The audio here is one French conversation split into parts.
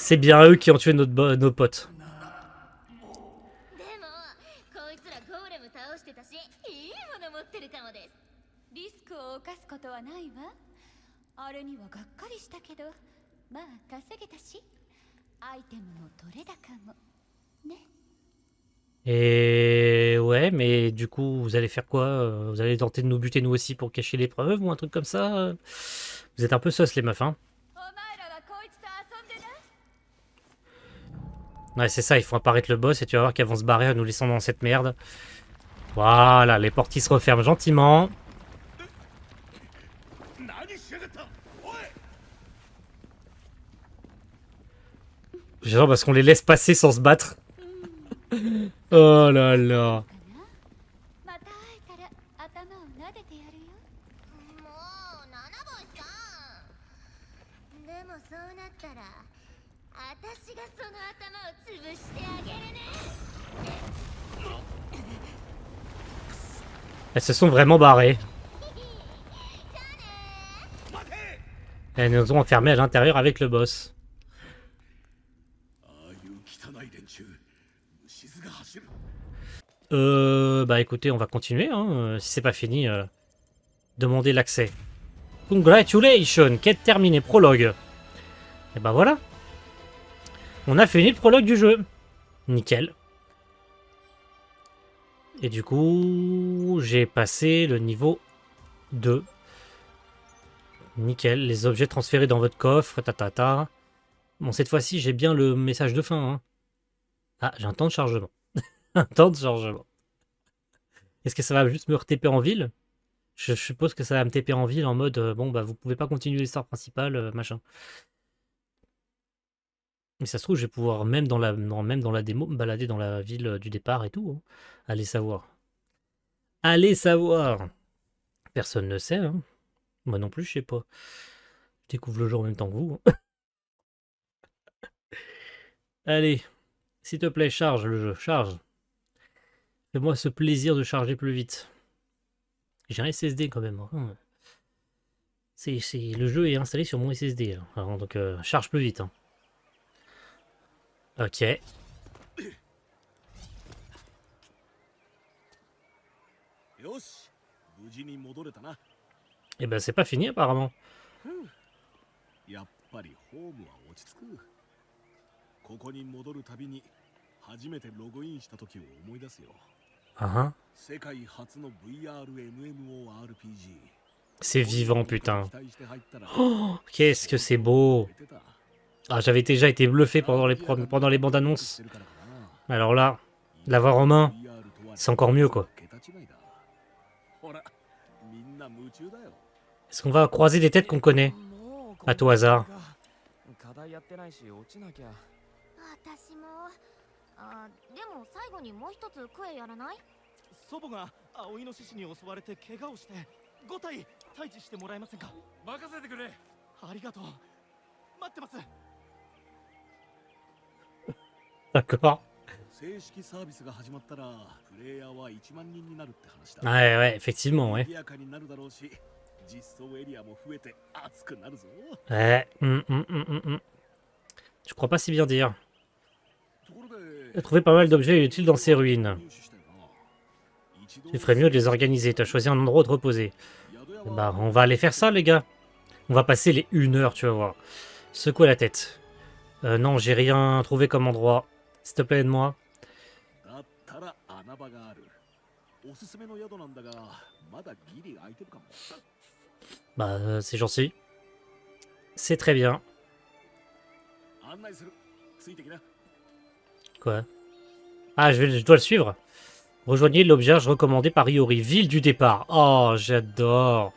C'est bien eux qui ont tué nos potes. でもこいつらゴーレム倒してたし、いいもの持ってるかもです。リスクを冒すことはないわ。あれにはがっかりしたけど、まあ稼げたし、アイテムも取れ高もね。 Et ouais, mais du coup, vous allez faire quoi? Vous allez tenter de nous buter nous aussi pour cacher les preuves ou un truc comme ça? Vous êtes un peu sus les meufs, hein? お前らはこいつと遊んでな。 Ouais, c'est ça, il faut apparaître le boss et tu vas voir qu'ils vont se barrer en nous laissant dans cette merde. Voilà, les portes qui se referment gentiment. Genre parce qu'on les laisse passer sans se battre. Oh là là. また会えたら頭を撫でてやるよ。もう七星さん。でもそうなったら、私がその頭を潰してあげるね。Elles se sont vraiment barrées. Elles nous ont enfermés à l'intérieur avec le boss. Bah écoutez, on va continuer, hein. Si c'est pas fini, demandez l'accès. Congratulations, quête terminée, prologue. Et bah voilà. On a fini le prologue du jeu. Nickel. Et du coup, j'ai passé le niveau 2. Nickel, les objets transférés dans votre coffre, tatata. Bon, cette fois-ci, j'ai bien le message de fin, hein. Ah, j'ai un temps de chargement. Un temps de chargement. Est-ce que ça va juste me re-TP en ville? Je suppose que ça va me TP en ville en mode bon bah vous pouvez pas continuer l'histoire principale, machin. Mais ça se trouve, je vais pouvoir même dans la démo me balader dans la ville du départ et tout, hein. Allez savoir. Allez savoir. Personne ne sait, hein. Moi non plus, je sais pas. Je découvre le jeu en même temps que vous, hein. Allez, s'il te plaît, charge le jeu, charge. Fais-moi ce plaisir de charger plus vite. J'ai un SSD quand même, hein. Le jeu est installé sur mon SSD. Là. Alors, donc, charge plus vite, hein. Ok. Et ben c'est pas fini apparemment. Ah, c'est vivant, putain. Oh, qu'est-ce que c'est beau. Ah, j'avais déjà été bluffé pendant les bandes annonces. Alors là, l'avoir en main, c'est encore mieux, quoi. Est-ce qu'on va croiser des têtes qu'on connaît? À tout hasard. 私も。でも最後にもう一つクエやらない？祖母が青イノシシに襲われて怪我をして5体退治してもらえませんか？任せてくれ。ありがとう。待ってます。 D'accord. Ouais, ouais, effectivement, ouais. Ouais. Je crois pas si bien dire. J'ai trouvé pas mal d'objets utiles dans ces ruines. Tu ferais mieux de les organiser. Tu as choisi un endroit où te reposer. Bah, on va aller faire ça, les gars. On va passer les 1 heure, tu vas voir. Secouer la tête. Non, j'ai rien trouvé comme endroit. S'il te plaît, aide-moi. Bah, c'est gentil. C'est très bien. Quoi? Ah, je dois le suivre. Rejoignez l'auberge recommandée par Iori. Ville du départ. Oh, j'adore.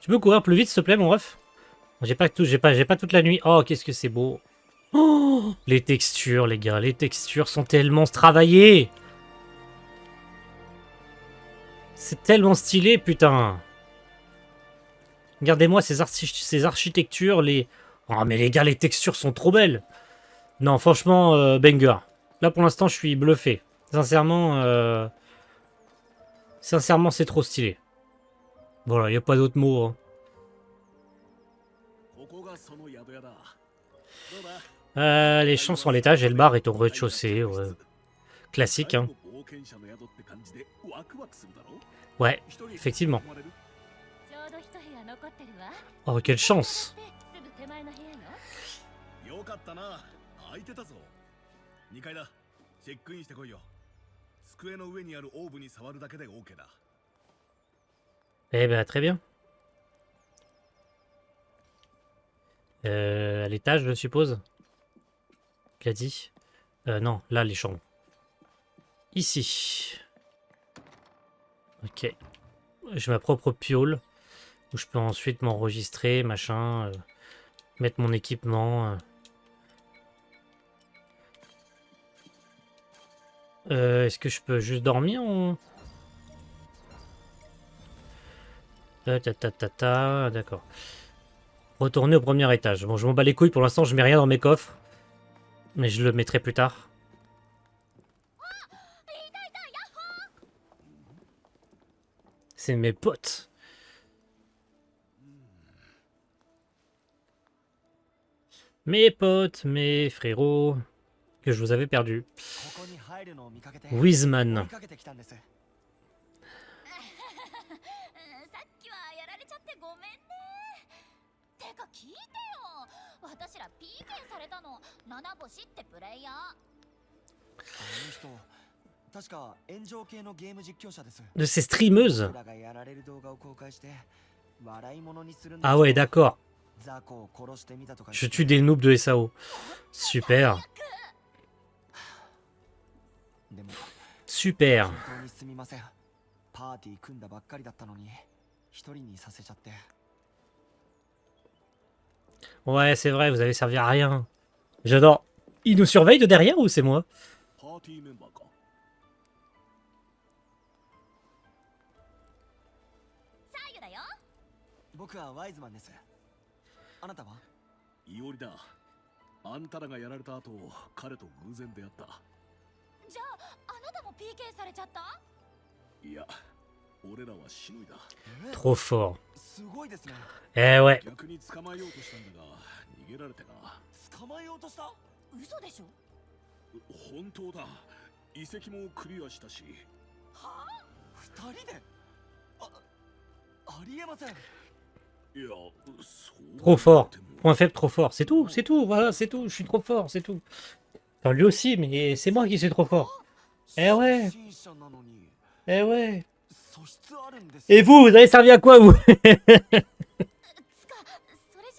Tu peux courir plus vite, s'il te plaît, mon ref? J'ai pas toute la nuit. Oh, qu'est-ce que c'est beau. Oh, les textures, les gars. Les textures sont tellement travaillées. C'est tellement stylé, putain. Regardez-moi ces architectures, les... Oh, mais les gars, les textures sont trop belles. Non, franchement, banger. Là, pour l'instant, je suis bluffé. Sincèrement, c'est trop stylé. Voilà, il n'y a pas d'autre mot, hein. Les champs sont à l'étage et le bar est au rez-de-chaussée. Ouais. Classique, hein. Ouais, effectivement. ちょうど一部屋残ってるわ。 Oh, quelle chance! すぐ手前の部屋よ。よかったな。空いてたぞ。2階だ。チェックインしてこいよ。机の上にあるオーブに触るだけで OK だ。 Eh ben, très bien. À l'étage, je suppose. Qu'a dit? Non, là, les chambres. Ici. Ok. J'ai ma propre piole. Où je peux ensuite m'enregistrer, machin. Mettre mon équipement. Est-ce que je peux juste dormir ou... D'accord. Retourner au premier étage. Bon, je m'en bats les couilles pour l'instant, je mets rien dans mes coffres. Mais je le mettrai plus tard. C'est mes potes. Mes potes, mes frérots. Que je vous avais perdu. ここに入るのを見かけて Wizman. 追いかけてきたんです。さっきはやられちゃってごめんね。てか聞いてよ。私ら PK されたの七星ってプレイヤー。あの人、確か炎上系のゲーム実況者です。 De ces streameuses. 僕らがやられる動画を公開して笑い物にするんです Ah ouais, d'accord. 雑魚を殺してみたとか。 Je tue des noobs de SAO. Super. でも Super. 本当にすみません。パーティー組んだばっかりだったのに一人にさせちゃって。 Ouais, c'est vrai, vous avez servi à rien. J'adore. Il nous surveille de derrière ou c'est moi? パーティーメンバーか。サーユだよ。僕はワイズマンです。あなたは？いおりだ。あんたらがやられた後、彼と偶然出会った。じゃああなたも PK されちゃった？いや、俺らはしのいだ。 Trop fort. すごいですね。 Eh ouais. 逆に捕まえようとしたんだが、逃げられてな。捕まえようとした？嘘でしょ。本当だ。遺跡もクリアしたし。はあ？二人で？ありえません。いや、そう。 Trop fort. Point faible, trop fort. C'est tout, c'est tout. Voilà, c'est tout. Je suis trop fort, c'est tout. Enfin, lui aussi, mais c'est moi qui suis trop fort. Eh ouais. 初心者なのに Eh ouais. 素質あるんです。 Et vous, vous avez servi à quoi, vous? つかそれじ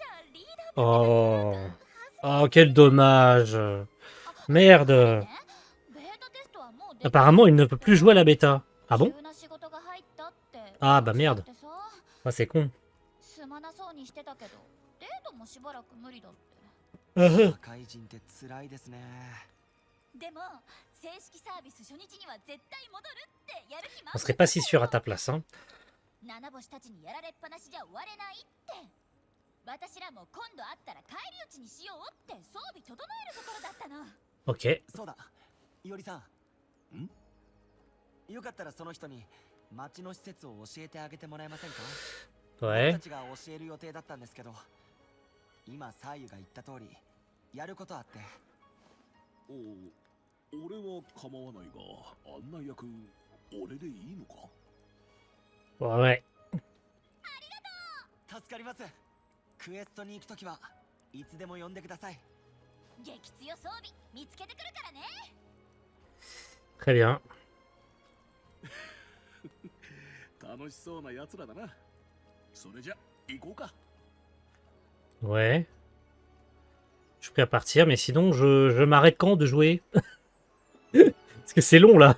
ゃあリーダー Oh. Oh, quel dommage. Merde. ベータテストはもうできた。 Apparemment, il ne peut plus jouer à la bêta. Ah bon? 急な仕事が入ったって Ah bah merde. ってさ、 Ah, c'est con. すまなそうにしてたけどデートもしばらく無理だって。On 社会人って辛いですね。でも正式サービス初日には絶対戻るってやる気満々。 serait pas si sûr à ta place, hein. 七星たちにやられっぱなしじゃ終われないって。私らも今度会ったら返り討ちにしようって装備整えるところだったの。 Ok. そうだ、いおりさん。ん？よかったらその人に町の施設を教えてあげてもらえませんか？ Ouais. 僕たちが教える予定だったんですけど、今サーユが言った通りやることあって。おう、俺は構わないが、案内役、俺でいいのか？ Ouais. 助かります。クエストに行くときはいつでも呼んでください。激強装備見つけてくるからね。 Très bien. 楽しそうな奴らだな。それじゃ、行こうか。 Ouais. Je suis prêt à partir, mais sinon, je m'arrête quand de jouer? Parce que c'est long, là.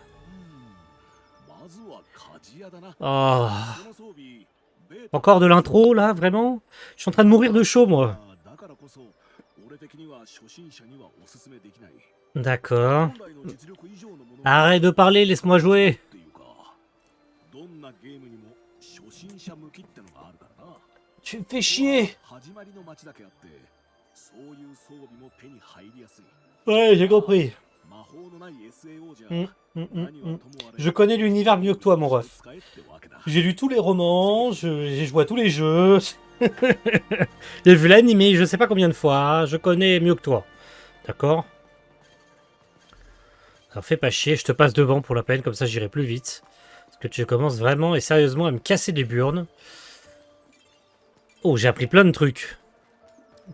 まずは鍛冶屋だな。 Oh. その装備、ベータ Encore de l'intro, là, vraiment? Je suis en train de mourir de chaud, moi. だからこそ、俺的には初心者にはおすすめできない。 D'accord. 本来の実力以上のもの Arrête de parler, laisse-moi jouer. っていうか、どんなゲームにも初心者向きってのがあるからな。 Tu me fais chier. 始まりの街だけあって、そういう装備も手に入りやすい。 Ouais, j'ai compris. 魔法のない SAO じゃ、 Mm. 何はともあれ Je connais l'univers mieux que toi, mon ref. 使えってわけだ。 J'ai lu tous les romans, j'ai joué à tous les jeux. J'ai vu l'animé je sais pas combien de fois, je connais mieux que toi. D'accord. Alors fais pas chier, je te passe devant pour la peine, comme ça j'irai plus vite. Parce que tu commences vraiment et sérieusement à me casser les burnes. Oh, j'ai appris plein de trucs.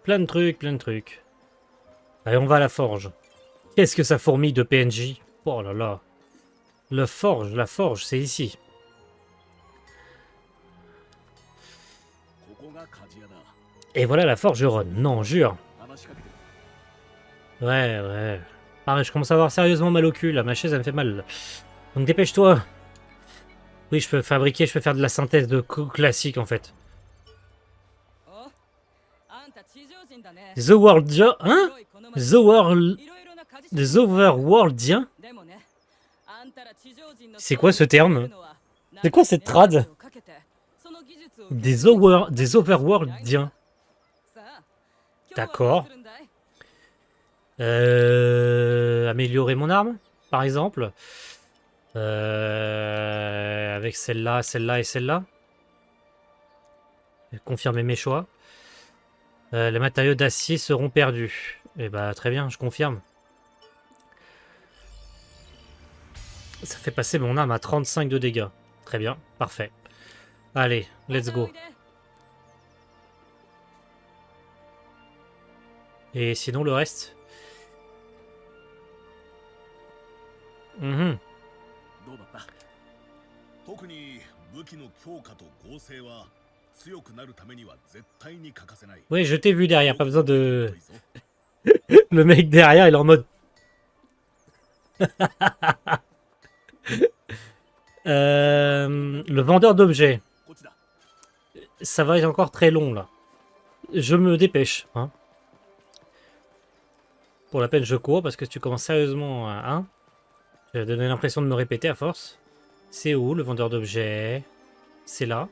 Plein de trucs, plein de trucs. Allez, on va à la forge. Qu'est-ce que ça fourmille de PNJ? Oh là là. La forge, c'est ici. ここが鍛冶屋だ。 Et voilà la forgeronne. Non, jure. 話しかけてる。 Ouais, ouais. Pareil, je commence à avoir sérieusement mal au cul, là. Ma chaise, elle me fait mal. Donc dépêche-toi. Oui, je peux fabriquer, je peux faire de la synthèse de classique, en fait. おあんた地上人だね The Worldien. Hein? 広いこの町 The World... いろいろな鍛冶 Des Overworldiens? でもねあんたら地上人の C'est quoi ce terme? C'est quoi cette trad? Des Overworldiens. D'accord. Améliorer mon arme, par exemple. Avec celle-là, celle-là et celle-là. Confirmer mes choix. Les matériaux d'acier seront perdus. Eh bah très bien, je confirme. Ça fait passer mon arme à 35 de dégâts. Très bien, parfait. Allez, let's go. Et sinon le reste? どうだった？特に武器の強化と合成は強くなるためには絶対に欠かせない。 Oui, je t'ai vu derrière, pas besoin de... Le mec derrière, il est en mode... le vendeur d'objets. こっちだ。 Ça va être encore très long, là. Je me dépêche, hein. Pour la peine, je cours, parce que tu commences sérieusement à... Hein, j'ai donné l'impression de me répéter à force. C'est où, le vendeur d'objets? C'est là.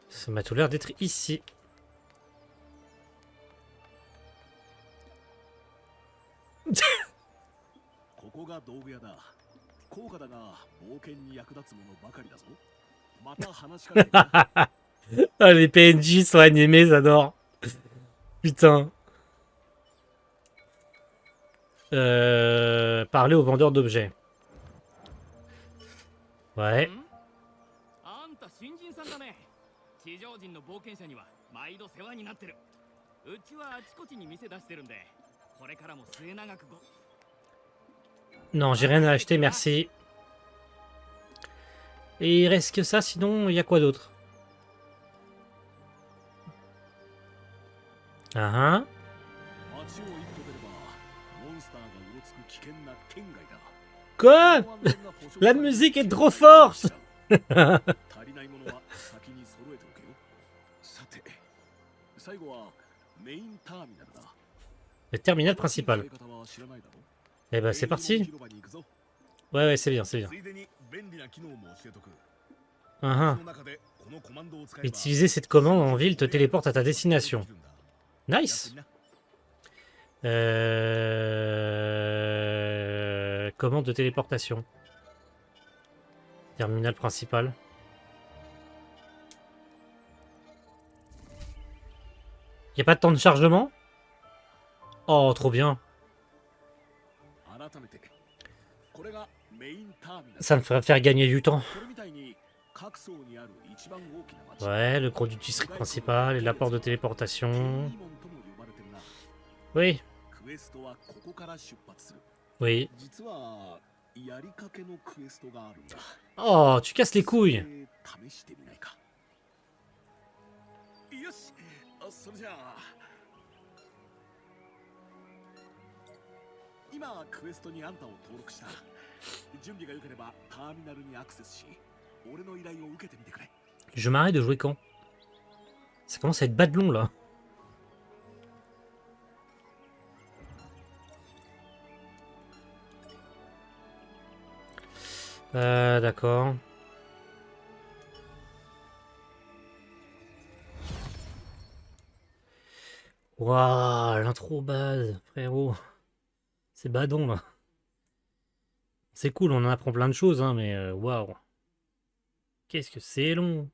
Ça m'a tout l'air d'être ici. ここが道具屋だ。高価だが冒険に役立つものばかりだぞ。また話しかけてくれ。 Ah, les PNJ sont animés, j'adore. Putain. Parler au vendeur d'objets. Ouais. あんた新人さんだね。地上人の冒険者には毎度世話になってる。うちはあちこちに店出してるんで、これからも末永くご。 Non, j'ai rien à acheter, merci. Et il reste que ça, sinon, il y a quoi d'autre? Ah ah. 街を一歩出ればモンスターがうろつく危険な県外だ。 Quoi? La musique est trop forte. 足りないものは先に揃えておけよ。さて、最後はメインターミナルだ。 Le terminal principal. Eh ben, c'est parti. Ouais, ouais, c'est bien, c'est bien. ついでに便利な機能も教えとく。 Ah ah. その中でこのコマンドを使えば Utiliser cette commande en ville te téléporte à ta destination. Nice. Commande de téléportation. Terminal principal. Y a pas de temps de chargement? Oh, trop bien. Ça me ferait faire gagner du temps. Ouais, le gros du district principal et la porte de téléportation. Oui. Oui. Oh, tu casses les couilles. Je m'arrête de jouer quand? Ça commence à être bad long là. D'accord. Waouh, l'intro base, frérot. C'est badon là. C'est cool, on en apprend plein de choses, hein, mais waouh. Qu'est-ce que c'est long.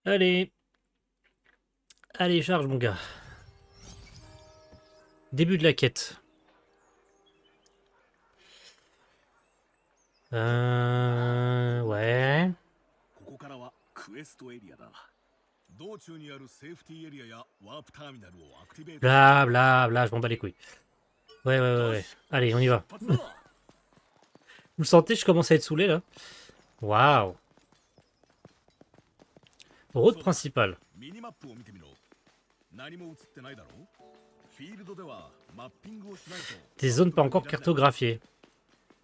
Allez. Allez, charge, mon gars. Début de la quête. Ouais. ここからはクエストエリアだ。道中にあるセーフティーエリアやワープターミナルをアクティベート。 Bla bla bla, je m'en bats les couilles. Ouais, ouais, ouais, ouais. Allez, on y va. Vous le sentez, je commence à être saoulé là. Waouh. Route principale. ミニマップを見てみろ。何も映ってないだろう。フィールドではマッピングをしないと。 Des zones pas encore cartographiées.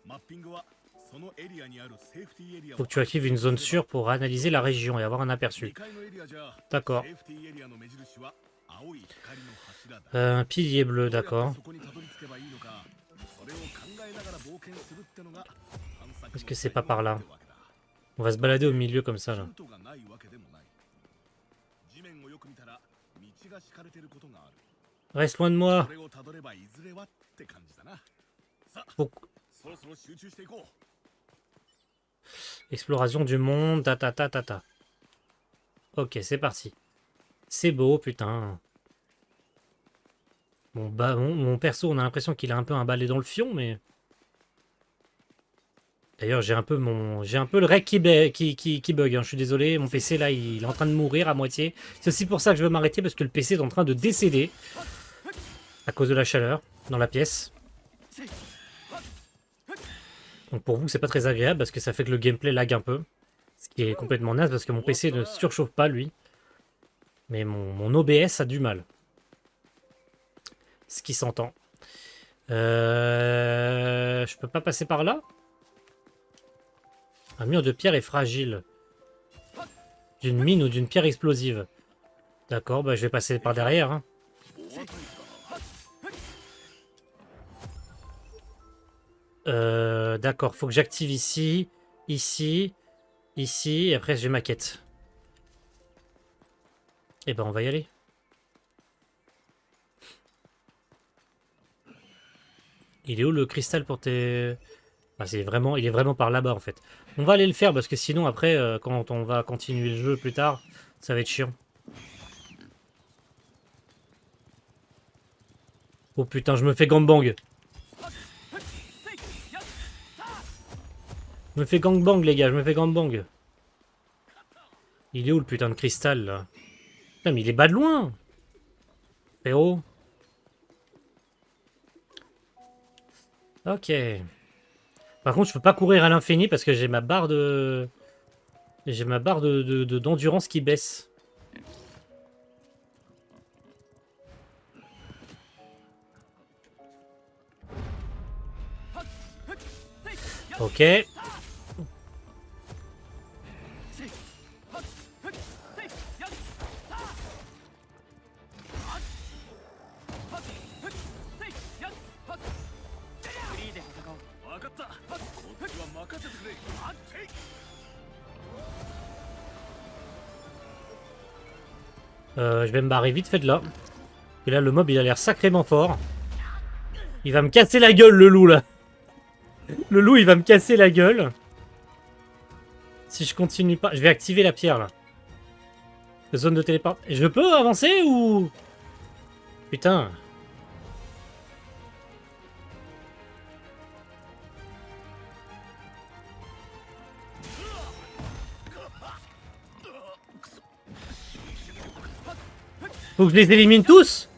マッピングはそのエリアにあるセーフティーエリア。 Faut que tu actives une zone sûre pour analyser la région et avoir un aperçu. D'accord. Un pilier bleu, d'accord. Est-ce que c'est pas par là? On va se balader au milieu comme ça là. Reste loin de moi. Faut... Exploration du monde, ta ta ta ta ta. Ok, c'est parti. C'est beau, putain. Bon, bah, mon perso, on a l'impression qu'il a un peu un balai dans le fion, mais... D'ailleurs, j'ai un peu le rec qui bug, hein. Je suis désolé, mon PC, là, il est en train de mourir à moitié. C'est aussi pour ça que je veux m'arrêter, parce que le PC est en train de décéder. À cause de la chaleur, dans la pièce. Donc pour vous, c'est pas très agréable, parce que ça fait que le gameplay lag un peu. Ce qui est complètement naze, parce que mon PC ne surchauffe pas, lui. Mais mon OBS a du mal. Ce qui s'entend. Je peux pas passer par là? Un mur de pierre est fragile. D'une mine ou d'une pierre explosive. D'accord, bah je vais passer par derrière. Hein. D'accord, faut que j'active ici, ici, et après j'ai ma quête. Et ben on va y aller. Il est où le cristal pour tes... Ah, il est vraiment par là-bas en fait. On va aller le faire parce que sinon après, quand on va continuer le jeu plus tard, ça va être chiant. Oh putain, je me fais gangbang. Je me fais gangbang les gars, je me fais gangbang. Il est où le putain de cristal là? Putain mais il est bas de loin. Frérot. Ok. Par contre je peux pas courir à l'infini parce que j'ai ma barre de... J'ai ma barre d'endurance qui baisse. Ok. Je vais me barrer vite fait de là. Et là, le mob, il a l'air sacrément fort. Il va me casser la gueule, le loup, là. Le loup, il va me casser la gueule. Si je continue pas... Je vais activer la pierre, là. Zone de téléport. Je peux avancer ou... Putain. Faut que je les élimine tous.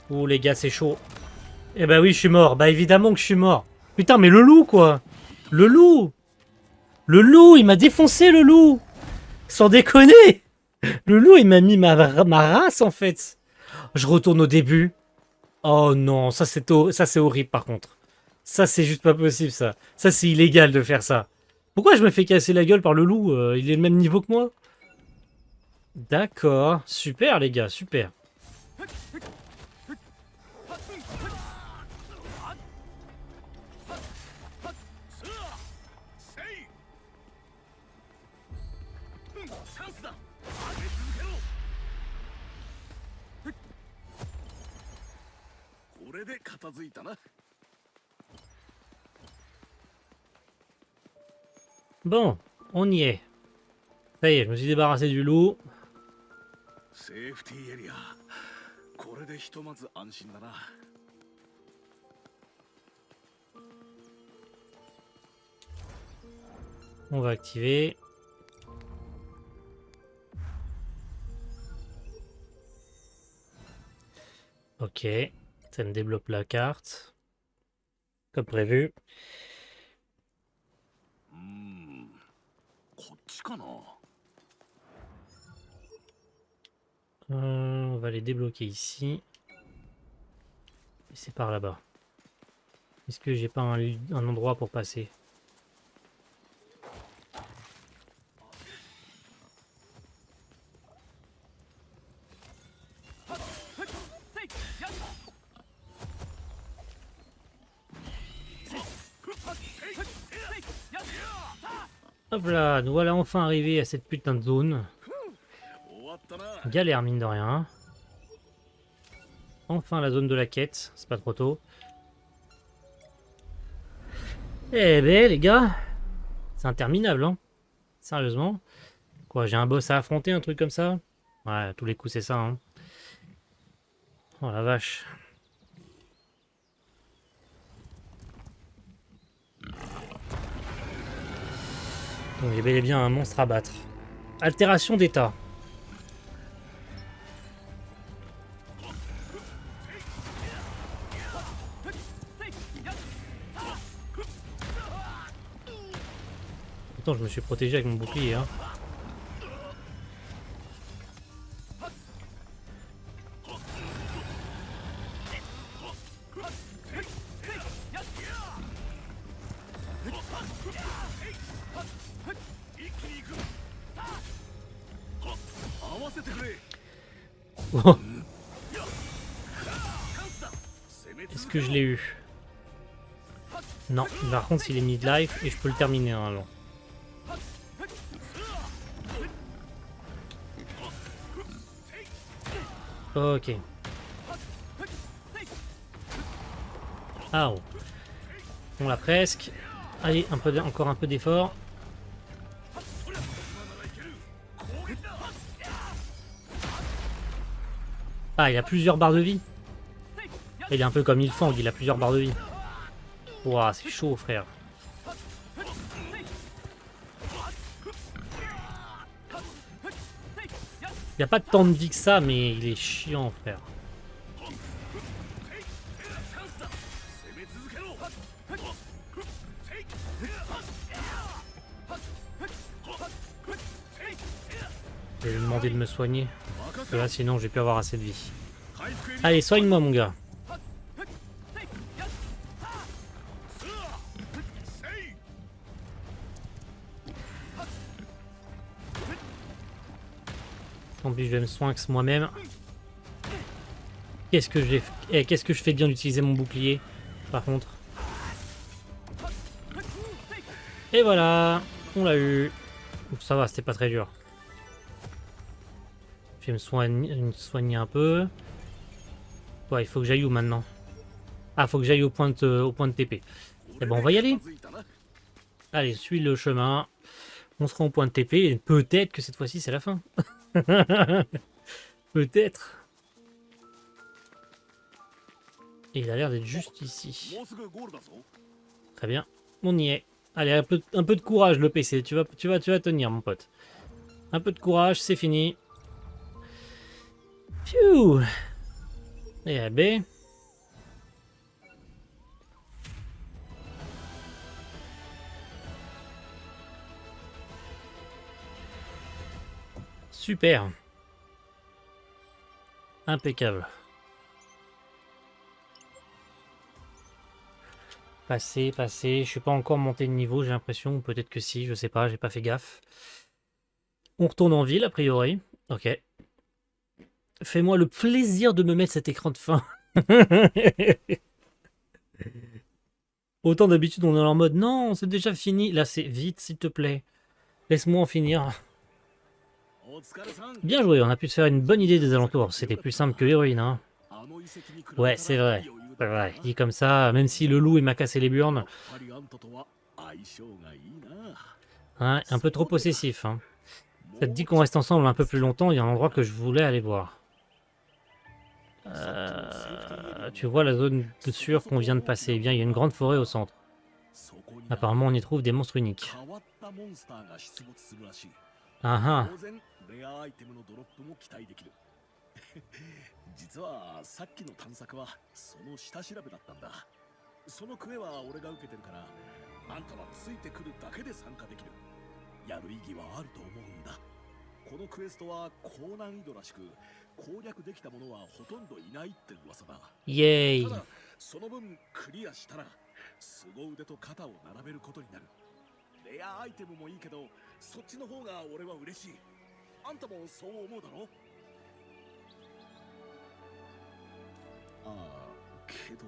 Oh les gars, c'est chaud. Eh bah oui, je suis mort. Bah évidemment que je suis mort. Putain, mais le loup, quoi. Le loup. Le loup, il m'a défoncé, le loup. Sans déconner. Le loup, il m'a mis ma race, en fait. Je retourne au début. Oh non, ça c'est horrible, par contre. Ça, c'est juste pas possible, ça. Ça, c'est illégal de faire ça. Pourquoi je me fais casser la gueule par le loup? Il est le même niveau que moi. D'accord. Super, les gars, super. れで片付いたな。 Bon, on y est. Ça y est, je me suis débarrassé du loup. セーフティーエリア。これでひとまず安心だな。 On va activer. Ok, ça me débloque la carte. Comme prévu. こっちかな。 On va les débloquer ici. Et c'est par là-bas. Est-ce que j'ai pas un endroit pour passer? Hop là, nous voilà enfin arrivés à cette putain de zone. 終わったな。 Galère mine de rien. Enfin la zone de la quête, c'est pas trop tôt. Eh ben les gars, c'est interminable hein. Sérieusement. Quoi, j'ai un boss à affronter, un truc comme ça? Ouais, à tous les coups c'est ça hein. Oh la vache. Donc il y a bel et bien un monstre à battre. Altération d'état. Pourtant je me suis protégé avec mon bouclier hein. Oh. Est-ce que je l'ai eu? Non, par contre il est mid-life et je peux le terminer hein, alors. Ok. Ah oh. On l'a presque. Allez, encore un peu d'effort. Ah, il a plusieurs barres de vie. Il est un peu comme Ilfang, il a plusieurs barres de vie. Ouah, c'est chaud, frère. Il a pas tant de vie que ça, mais il est chiant, frère. Je vais lui demander de me soigner. Parce que là, sinon, j'ai pu avoir assez de vie. Allez, soigne-moi, mon gars. En plus, je vais me soigner moi-même. Qu'est-ce que j'ai qu'est-ce que je fais bien d'utiliser mon bouclier, par contre. Et voilà, on l'a eu. Donc ça va, c'était pas très dur. Je vais me soigner un peu. Ouais, il faut que j'aille où maintenant? Ah, faut que j'aille au point de TP. Et bon, on va y aller. Allez, suis le chemin. On sera au point de TP et peut-être que cette fois-ci c'est la fin. Peut-être. Et il a l'air d'être juste ici. Très bien, on y est. Allez, un peu de courage le PC, tu vas tenir mon pote. Un peu de courage, c'est fini. Pfiou. Et à B. Super. Impeccable. Passer. Je suis pas encore monté de niveau, j'ai l'impression. Ou peut-être que si, je sais pas, j'ai pas fait gaffe. On retourne en ville, a priori. Ok. Fais-moi le plaisir de me mettre cet écran de fin. Autant d'habitude, on est en mode non, c'est déjà fini. Là, c'est vite, s'il te plaît. Laisse-moi en finir. Bien joué, on a pu se faire une bonne idée des alentours. C'était plus simple que Héroïne, hein. Ouais, c'est vrai. C'est vrai, dit comme ça, même si le loup il m'a cassé les burnes, ぱりあんたとは相性がいいな。 hein, un peu trop possessif. Hein. Ça te dit qu'on reste ensemble un peu plus longtemps, il y a un endroit que je voulais aller voir. Tu vois la zone de sûre qu'on vient de passer. Eh bien, il y a une grande forêt au centre. そこに Apparemment, on y trouve des monstres uniques. 変わったモンスターが出没するらしい。 Ah ah. 当然レアアイテムのドロップも期待できる。実はさっきの探索はその下調べだったんだ。そのクエは俺が受けてるから、あんたはついてくるだけで参加できる。やる意義はあると思うんだ。このクエストは高難易度らしく、攻略できた者はほとんどいないって噂だ。 Yay. ただその分クリアしたら凄腕と肩を並べることになる。レアアイテムもいいけど、そっちの方が俺は嬉しい。あんたもそう思うだろ？ああ、けど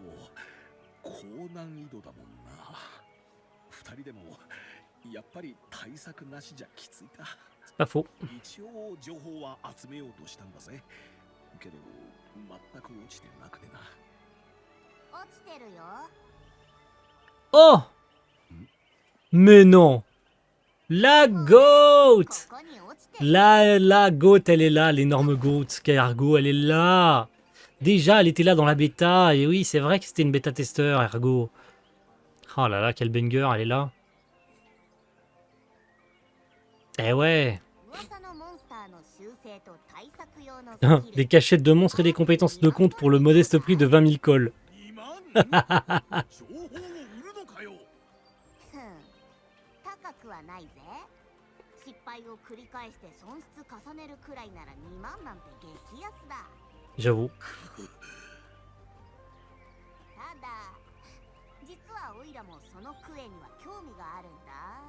高難易度だもんな。二人でもやっぱり対策なしじゃきついか。 C'est pas faux. 一応情報は集めようとしたんだぜ。けど全く落ちてなくてな。落ちてるよ。 Oh! Mais non! La goat! ここに落ちてる。 La goat, elle est là, l'énorme goat. Ergo, elle est là. Déjà, elle était là dans la bêta. Et oui, c'est vrai que c'était une bêta-testeur, Ergo. Oh là là, quel banger, elle est là. Eh ouais. 噂のモンスターの習性と対策用のスキル。 Des cachettes de monstres et des compétences de compte pour le modeste prix de 20 000 cols. 2万情報を売るのかよ。ふん高くはないぜ。失敗を繰り返して損失重ねるくらいなら2万なんて激安だ。 J'avoue. ただ実はオイラもそのクエには興味があるんだ。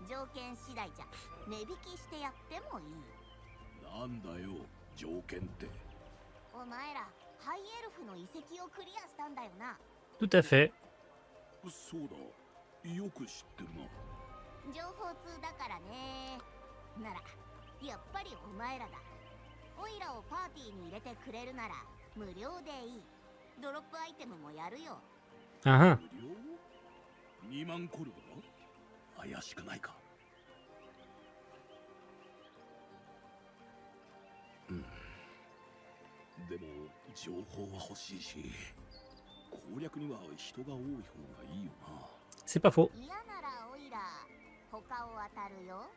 条件次第じゃ値引きしてやってもいい。なんだよ条件って。お前らハイエルフの遺跡をクリアしたんだよな。 Tout à fait. そうだ、よく知ってるな。情報通だからね。ならやっぱりお前らだ。オイラをパーティーに入れてくれるなら無料でいい。ドロップアイテムもやるよ。 Ah ah. 無料？2万コルだろ？怪しくないか。でも情報は欲しいし、攻略には人が多い方がいいよな。 C'est pas faux. 嫌ならオイラ他を当たるよ。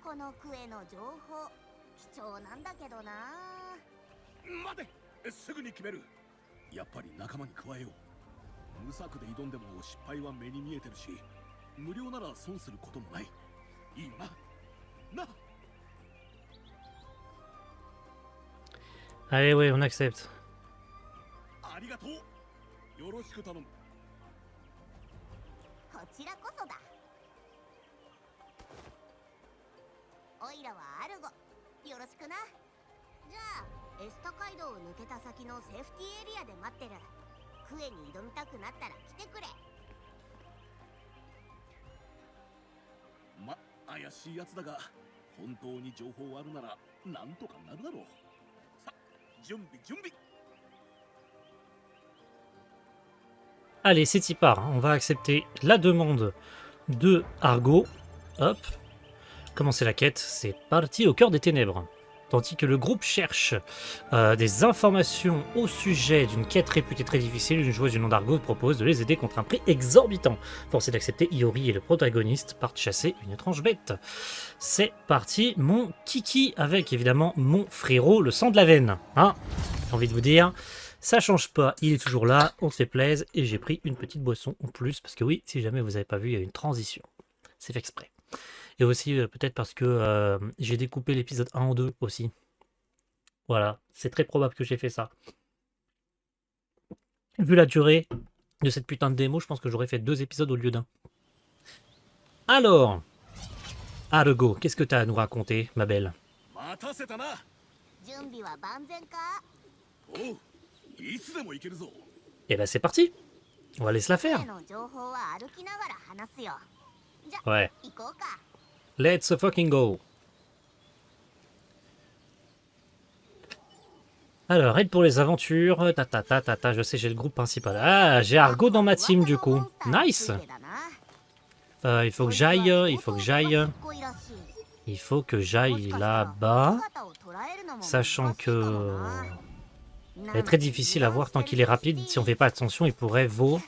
このクエの情報貴重なんだけどな。待て、すぐに決める。やっぱり仲間に加えよう。無策で挑んでも失敗は目に見えてるし、無料なら損することもない。いいな。な。 Allez, ouais, on accepte. ありがとう。よろしく頼む。こちらこそだ。オイラはアルゴ、よろしくな。じゃあエスタ街道を抜けた先のセーフティーエリアで待ってる。クエに挑みたくなったら来てくれ。怪しいやつだが、本当に情報あるならなんとかなるだろう。さ、準備。 Allez, c'est y part. On va accepter la demande de Argo. Hop. Commencer la quête. C'est parti au cœur des ténèbres. Tandis que le groupe cherche des informations au sujet d'une quête réputée très difficile, une joueuse du nom d'Argo propose de les aider contre un prix exorbitant. Forcé d'accepter, Iori et le protagoniste partent chasser une étrange bête. C'est parti, mon kiki, avec évidemment mon frérot, le sang de la veine. Hein, j'ai envie de vous dire, ça change pas, il est toujours là, on se fait plaisir, et j'ai pris une petite boisson en plus, parce que oui, si jamais vous n'avez pas vu, il y a une transition. C'est fait exprès. Et aussi, peut-être parce que j'ai découpé l'épisode 1 en 2 aussi. Voilà, c'est très probable que j'ai fait ça. Vu la durée de cette putain de démo, je pense que j'aurais fait 2 épisodes au lieu d'1. Alors, Argo, qu'est-ce que t'as à nous raconter, ma belle? 待たせたな。準備は万全か？おう、いつでも行けるぞ。 Eh ben c'est parti. On va laisser la クエ faire. の情報は歩きながら話すよ。じゃ、 Ouais. 行こうか。 Let's fucking go. Alors, aide pour les aventures. Je sais, j'ai le groupe principal. Ah, j'ai Argo dans ma team du coup. Nice. Il faut que j'aille. Il faut que j'aille là-bas. Sachant que... Elle est très difficile à voir tant qu'il est rapide. Si on fait pas attention, il pourrait vaut.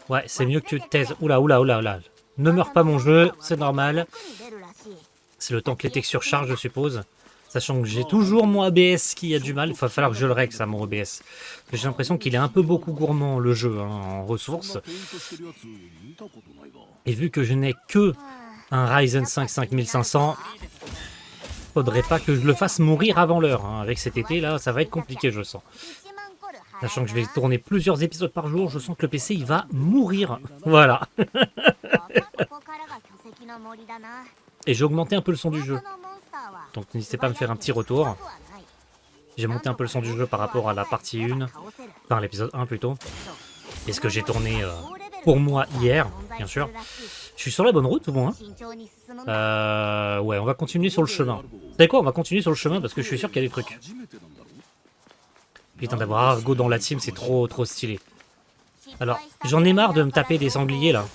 Ouais, c'est mieux que tu te taises. Oula. Ne meurs pas mon jeu, c'est normal. C'est le temps que les textures chargent, je suppose. Sachant que j'ai toujours mon ABS qui a du mal. Il va falloir que je le règle, ça, mon ABS. J'ai l'impression qu'il est un peu beaucoup gourmand, le jeu, hein, en ressources. Et vu que je n'ai que un Ryzen 5 5500, faudrait pas que je le fasse mourir avant l'heure. Hein. Avec cet été, là, ça va être compliqué, je sens. Sachant que je vais tourner plusieurs épisodes par jour, je sens que le PC, il va mourir. Voilà. Et j'ai augmenté un peu le son du jeu. Donc n'hésitez pas à me faire un petit retour. J'ai monté un peu le son du jeu par rapport à la partie 1. Enfin, l'épisode 1 plutôt. Et ce que j'ai tourné pour moi hier, bien sûr. Je suis sur la bonne route, bon, hein. Ouais, on va continuer sur le chemin. Vous savez quoi, on va continuer sur le chemin parce que je suis sûr qu'il y a des trucs. Putain, d'avoir Argo dans la team, c'est trop stylé. Alors, j'en ai marre de me taper des sangliers, là.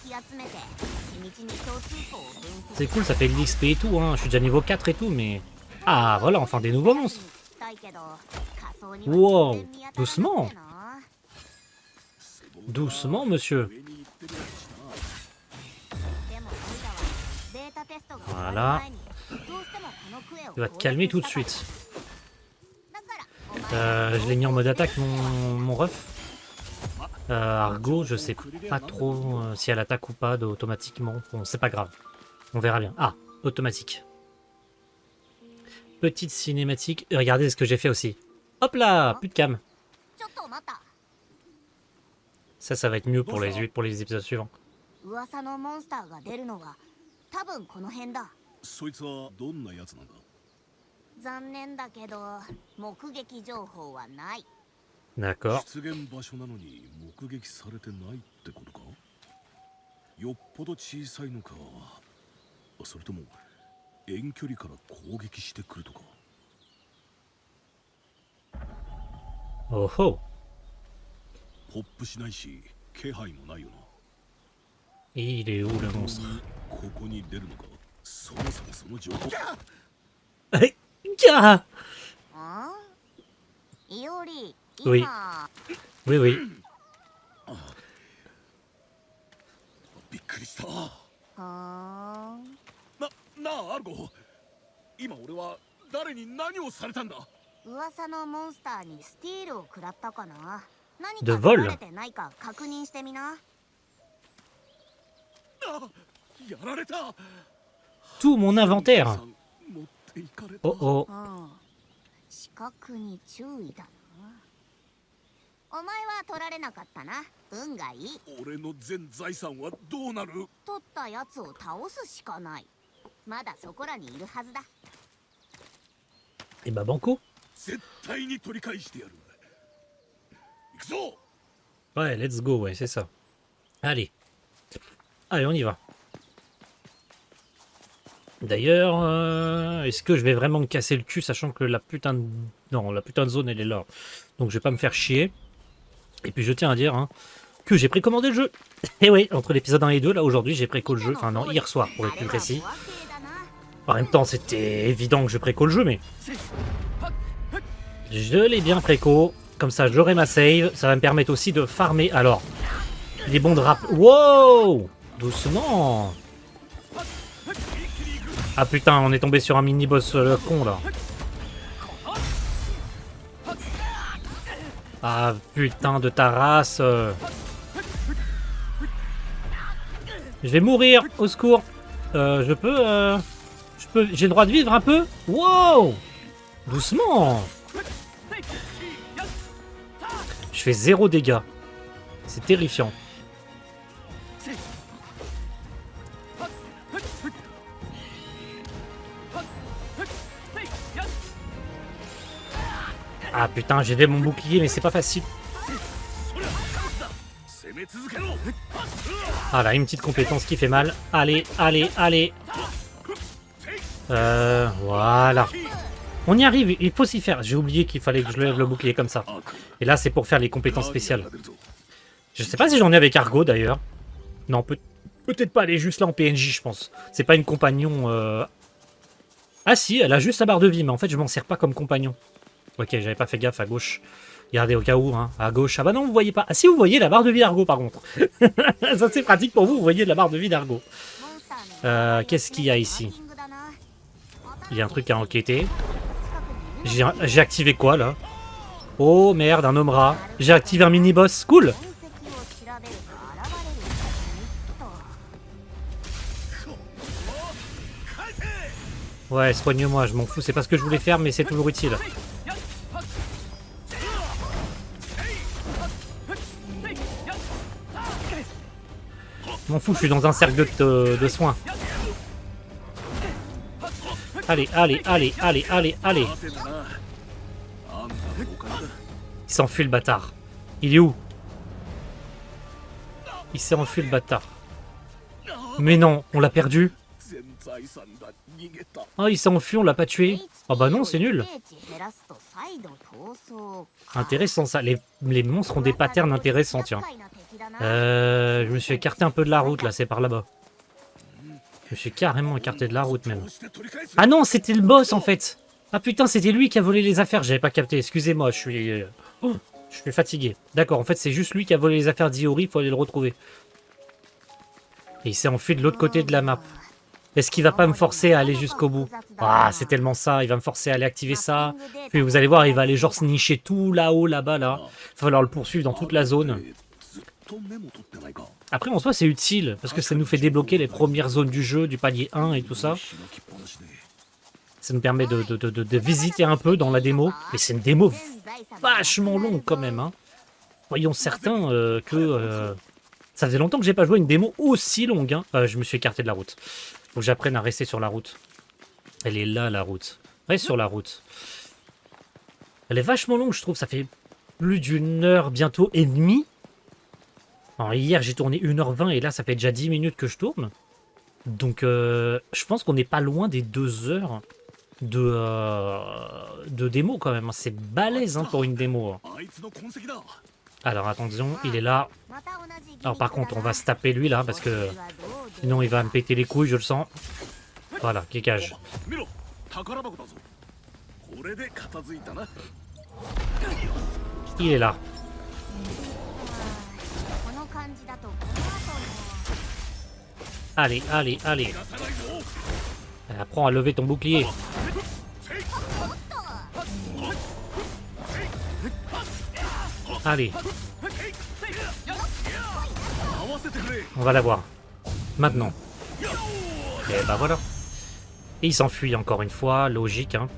C'est cool, ça fait de l'XP et tout, hein. Je suis déjà niveau 4 et tout, mais... Ah, voilà, enfin des nouveaux monstres. Wow, doucement. Doucement, monsieur. Voilà. Tu vas te calmer tout de suite. Je l'ai mis en mode attaque, mon ref. Argo, je sais pas trop si elle attaque ou pas automatiquement. Bon, c'est pas grave. On verra bien. Ah, automatique. Petite cinématique. Regardez ce que j'ai fait aussi. Hop là, plus de cam. Ça va être mieux pour les épisodes suivants. そいつはどんなやつなんだ。残念だけど目撃情報はない。 D'accord. 出現場所なのに目撃されてないってことか。よっぽど小さいのか。それとも遠距離から攻撃してくるとか。 Oh oh. ポップしないし気配もないよな。 Il est où le monstre? ここに出るのか。そもそもその情報。 Gars! あいおり Oui. 今 Oui, oui. びっくりした。はーんなあアルゴ。今俺は誰に何をされたんだ。噂のモンスターにスティールを食らったかな。何 De か vol 取られてないか確認してみな。やられた。 Tout mon inventaire. 持っていかれた。 Oh oh. うん視覚に注意だな。お前は取られなかったな。運がいい。俺の全財産はどうなる。取ったやつを倒すしかない。まだそこらにいるはずだ。 Et bah banco. 絶対に取り返してやる。行くぞ。 Ouais, let's go, ouais, c'est ça. Allez. Allez, on y va. D'ailleurs, est-ce que je vais vraiment me casser le cul, sachant que la putain de... Non, la putain de zone, elle est là. Donc je vais pas me faire chier. Et puis je tiens à dire hein, que j'ai précommandé le jeu. Et oui, entre l'épisode 1 et 2, là, aujourd'hui, j'ai préco le jeu. Enfin non, hier soir, pour être plus précis. En même temps, c'était évident que je préco le jeu, mais... Je l'ai bien préco. Comme ça, j'aurai ma save. Ça va me permettre aussi de farmer. Alors, les bons de rap... Wow! Doucement. Ah putain, on est tombé sur un mini-boss con, là. Ah putain de ta race. Je vais mourir, au secours. Je peux... J'ai le droit de vivre un peu? Wow! Doucement. Je fais 0 dégâts. C'est terrifiant. Ah putain, j'ai mon bouclier, mais c'est pas facile. Ah là, une petite compétence qui fait mal. Allez, allez, allez. Voilà. On y arrive, il faut s'y faire. J'ai oublié qu'il fallait que je lève le bouclier comme ça. Et là, c'est pour faire les compétences spéciales. Je sais pas si j'en ai avec Argo, d'ailleurs. Non, peut-être pas, elle est juste là en PNJ, je pense. C'est pas une compagnon... Ah si, elle a juste la barre de vie, mais en fait, je m'en sers pas comme compagnon. Ok, j'avais pas fait gaffe à gauche. Regardez au cas où, hein, à gauche. Ah bah non, vous voyez pas. Ah si, vous voyez la barre de vie d'Argo, par contre. Ça, c'est pratique pour vous, vous voyez la barre de vie d'Argo. Qu'est-ce qu'il y a ici? Il y a un truc à enquêter. J'ai activé quoi, là? Oh, merde, un homme rat. J'ai activé un mini-boss. Cool. Ouais, soigne-moi, je m'en fous. C'est pas ce que je voulais faire, mais c'est toujours utile. Je m'en fous, je suis dans un cercle de soins. Allez, allez, allez, allez, allez, allez. Il s'enfuit le bâtard. Il est où? Il s'est enfui le bâtard. Mais non, on l'a perdu. Oh, il s'est enfui, on l'a pas tué. Oh bah non, c'est nul. Intéressant ça. Les monstres ont des patterns intéressants, tiens. Je me suis écarté un peu de la route, là, c'est par là-bas. Je me suis carrément écarté de la route, même. Ah non, c'était le boss, en fait. Ah putain, c'était lui qui a volé les affaires, j'avais pas capté. Excusez-moi, je suis fatigué. D'accord, en fait, c'est juste lui qui a volé les affaires d'Iori, il faut aller le retrouver. Et il s'est enfui de l'autre côté de la map. Est-ce qu'il va pas me forcer à aller jusqu'au bout? Ah, c'est tellement ça, il va me forcer à aller activer ça. Puis vous allez voir, il va aller genre se nicher tout là-haut, là-bas, là. Il va falloir le poursuivre dans toute la zone. Après, en soi, c'est utile, parce que ça nous fait débloquer les premières zones du jeu, du palier 1 et tout ça. Ça nous permet de visiter un peu dans la démo. Mais c'est une démo vachement longue quand même, hein. Soyons certains que... ça faisait longtemps que j'ai pas joué une démo aussi longue, hein. Je me suis écarté de la route. Faut que j'apprenne à rester sur la route. Elle est là, la route. Reste sur la route. Elle est vachement longue, je trouve. Ça fait plus d'une heure bientôt et demie. Alors, hier, j'ai tourné 1h20 et là, ça fait déjà 10 minutes que je tourne. Donc, je pense qu'on n'est pas loin des 2 heures de démo quand même. C'est balèze hein, pour une démo. Alors, attention, il est là. Alors, par contre, on va se taper lui là parce que sinon, il va me péter les couilles, je le sens. Voilà, kickage. Il est là. Allez, allez, allez. Apprends à lever ton bouclier. Allez. On va l'avoir. Maintenant. Et bah voilà. Et il s'enfuit encore une fois, logique. Hein.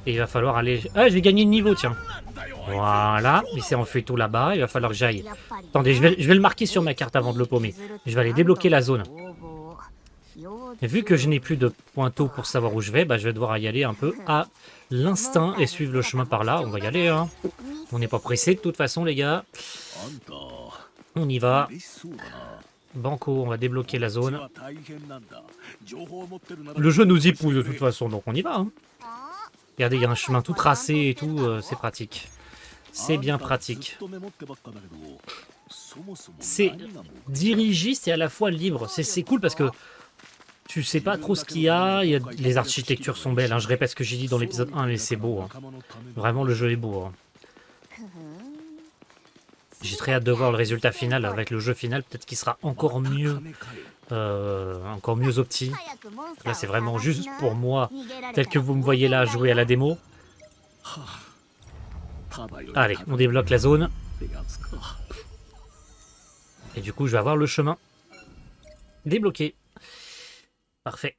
Et il va falloir aller... Ah, je vais gagner de niveau, tiens. Voilà, il s'est enfui tout là-bas, il va falloir que j'aille. Attendez, je vais le marquer sur ma carte avant de le paumer. Je vais aller débloquer la zone. Et vu que je n'ai plus de pointeau pour savoir où je vais, bah, je vais devoir y aller un peu à l'instinct et suivre le chemin par là. On va y aller, hein. On n'est pas pressé de toute façon, les gars. On y va. Banco, on va débloquer la zone. Le jeu nous épouse de toute façon, donc on y va. Hein. Regardez, il y a un chemin tout tracé et tout, c'est pratique. C'est bien pratique. C'est dirigiste et à la fois libre. C'est cool parce que tu sais pas trop ce qu'il y a. Les architectures sont belles. Hein. Je répète ce que j'ai dit dans l'épisode 1, mais c'est beau. Hein. Vraiment, le jeu est beau. Hein. J'ai très hâte de voir le résultat final avec le jeu final. Peut-être qu'il sera encore mieux opti. Là, c'est vraiment juste pour moi, tel que vous me voyez là jouer à la démo. Allez, on débloque la zone. Et du coup, je vais avoir le chemin débloqué. Parfait.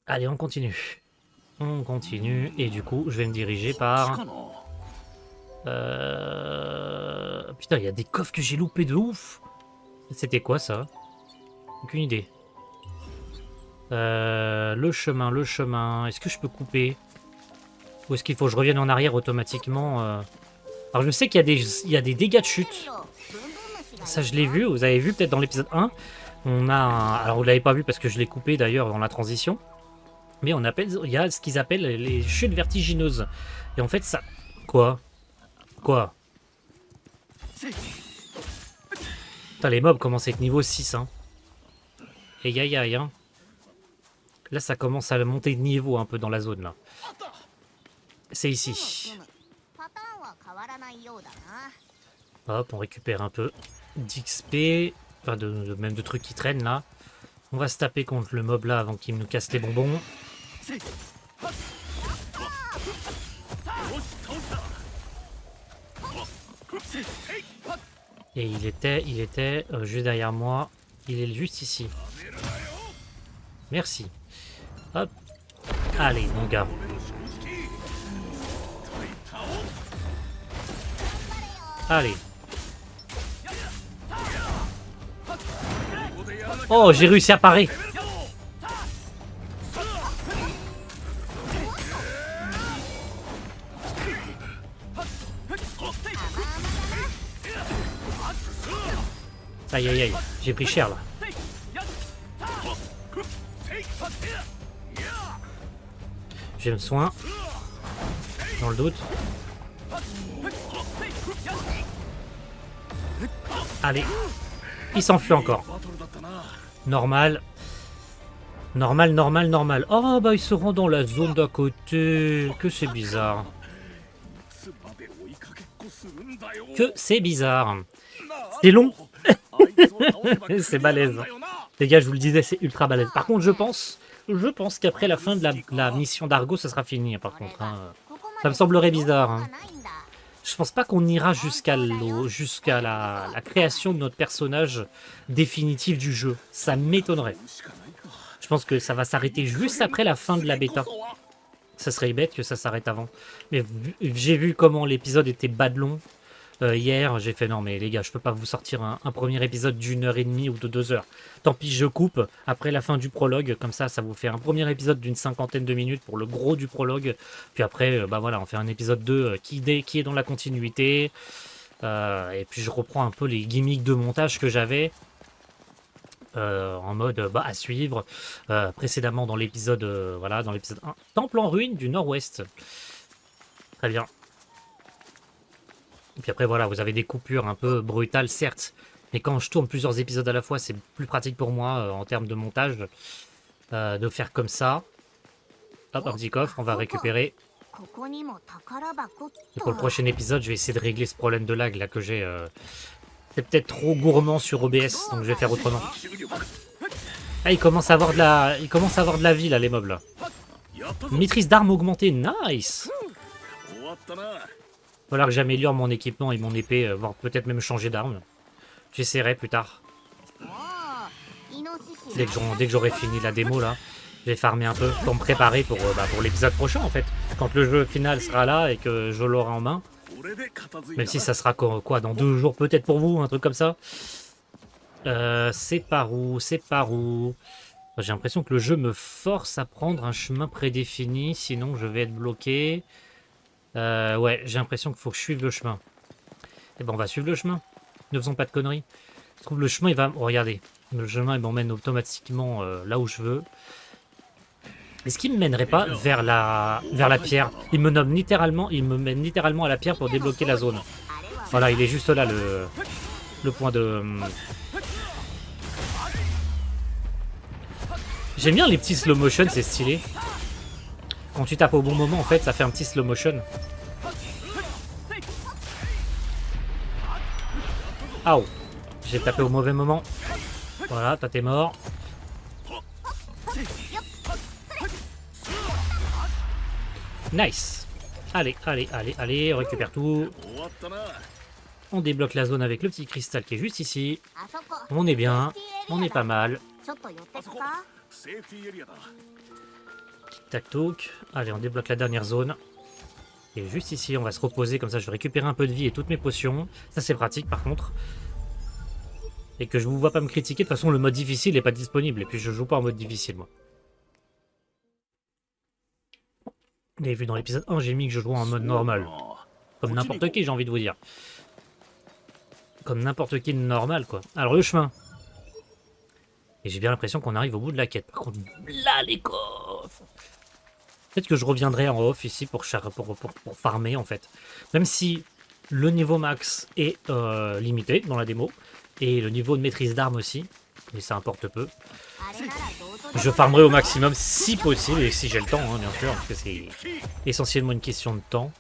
Allez, on continue. On continue. Et du coup, je vais me diriger par... Putain, il y a des coffres que j'ai loupés de ouf. C'était quoi ça? Aucune idée. Le chemin. Est-ce que je peux couper? Ou est-ce qu'il faut que je revienne en arrière automatiquement Alors je sais qu'il y a des dégâts de chute. Ça je l'ai vu, vous avez vu peut-être dans l'épisode 1. On a un... Alors vous l'avez pas vu parce que je l'ai coupé d'ailleurs dans la transition. Mais il y a ce qu'ils appellent les chutes vertigineuses. Et en fait, ça... Quoi? Quoi? Putain, les mobs commencent avec niveau 6, hein. Et aïe aïe, hein. Là, ça commence à monter de niveau un peu dans la zone, là. C'est ici. パターンは変わらないようだな。 Hop, on récupère un peu d'XP. Enfin, même de trucs qui traînent, là. On va se taper contre le mob, là, avant qu'il nous casse les bonbons. Et il était juste derrière moi. Il est juste ici. Merci. Hop. Allez, mon gars. Allez. Oh, j'ai réussi à parer. Aïe aïe aïe, j'ai pris cher là. J'ai le soin. Dans le doute. Allez. Il s'enfuit encore. Normal. Normal, normal, normal. Oh bah il se rend dans la zone d'à côté. Que c'est bizarre. Que c'est bizarre. C'est long. C'est balèze. Les gars, je vous le disais, c'est ultra balèze. Par contre, je pense qu'après la fin de la mission d'Argo, ça sera fini. Par contre, hein. Ça me semblerait bizarre. Hein. Je pense pas qu'on ira jusqu'à la création de notre personnage définitif du jeu. Ça m'étonnerait. Je pense que ça va s'arrêter juste après la fin de la bêta. Ça serait bête que ça s'arrête avant. Mais j'ai vu comment l'épisode était bas de long. Hier, j'ai fait non mais les gars, je peux pas vous sortir un premier épisode d'1h30 ou de 2 heures. Tant pis, je coupe après la fin du prologue, comme ça vous fait un premier épisode d'une 50aine de minutes pour le gros du prologue. Puis après, bah voilà, on fait un épisode 2 qui est dans la continuité. Et puis je reprends un peu les gimmicks de montage que j'avais. En mode à suivre précédemment dans l'épisode voilà, dans l'épisode 1. Temple en ruine du nord-ouest. Très bien. Et puis après, voilà, vous avez des coupures un peu brutales, certes. Mais quand je tourne plusieurs épisodes à la fois, c'est plus pratique pour moi en termes de montage de faire comme ça. Hop, un petit coffre, on va récupérer. Et pour le prochain épisode, je vais essayer de régler ce problème de lag là que j'ai. C'est peut-être trop gourmand sur OBS, donc je vais faire autrement. Ah, il commence à avoir de la vie là, les mobs là. Maîtrise d'armes augmentée, nice. Il va falloir que j'améliore mon équipement et mon épée, voire peut-être même changer d'arme. J'essaierai plus tard. Dès que j'aurai fini la démo là, je vais farmer un peu pour me préparer pour l'épisode prochain en fait. Quand le jeu final sera là et que je l'aurai en main. Même si ça sera quoi, dans 2 jours peut-être pour vous, un truc comme ça. C'est par où? J'ai l'impression que le jeu me force à prendre un chemin prédéfini, sinon je vais être bloqué. Ouais, j'ai l'impression qu'il faut que je suive le chemin. Et ben on va suivre le chemin. Ne faisons pas de conneries. Je trouve le chemin, il va... Oh, regardez. Le chemin, il m'emmène automatiquement là où je veux. Est-ce qu'il me mènerait pas vers la pierre? Il me mène littéralement à la pierre pour débloquer la zone. Voilà, il est juste là, le point de... J'aime bien les petits slow motion, c'est stylé. Quand tu tapes au bon moment, en fait, ça fait un petit slow motion. Aouh, j'ai tapé au mauvais moment. Voilà, toi t'es mort. Nice. Allez, on récupère tout. On débloque la zone avec le petit cristal qui est juste ici. On est bien, on est pas mal. Tac toc. Allez, on débloque la dernière zone. Et juste ici, on va se reposer. Comme ça, je vais récupérer un peu de vie et toutes mes potions. Ça, c'est pratique par contre. Et que je vous vois pas me critiquer. De toute façon, le mode difficile n'est pas disponible. Et puis, je joue pas en mode difficile, moi. Vous avez vu dans l'épisode 1, j'ai mis que je jouais en mode normal. Comme n'importe qui, j'ai envie de vous dire. Comme n'importe qui de normal, quoi. Alors, le chemin. Et j'ai bien l'impression qu'on arrive au bout de la quête. Par contre, là, les coffres. Peut-être que je reviendrai en off ici pour farmer, en fait. Même si le niveau max est limité dans la démo. Et le niveau de maîtrise d'armes aussi. Mais ça importe peu. Je farmerai au maximum si possible. Et si j'ai le temps, hein, bien sûr. Parce que c'est essentiellement une question de temps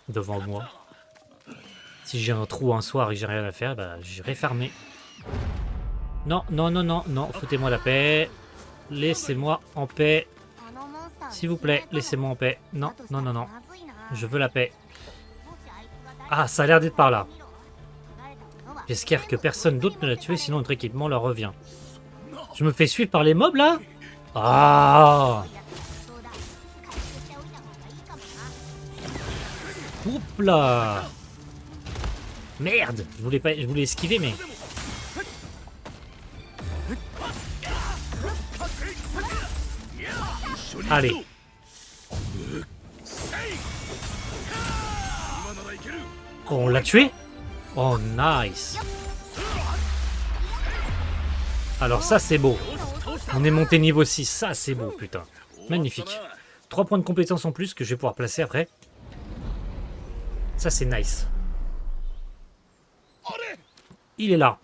devant moi. Si j'ai un trou un soir et que j'ai rien à faire, bah, j'irai farmer. Non, non, non, non, non. Foutez-moi la paix. Laissez-moi en paix. S'il vous plaît, laissez-moi en paix. Non, non, non, non. Je veux la paix. Ah, ça a l'air d'être par là. J'espère que personne d'autre ne l'a tué, sinon notre équipement leur revient. Je me fais suivre par les mobs, là? Ah! Oups là! Merde! Je voulais esquiver, mais... Allez. Oh, on l'a tué? Oh, nice. Alors ça, c'est beau. On est monté niveau 6. Ça, c'est beau, putain. Magnifique. 3 points de compétence en plus que je vais pouvoir placer après. Ça, c'est nice. Il est là.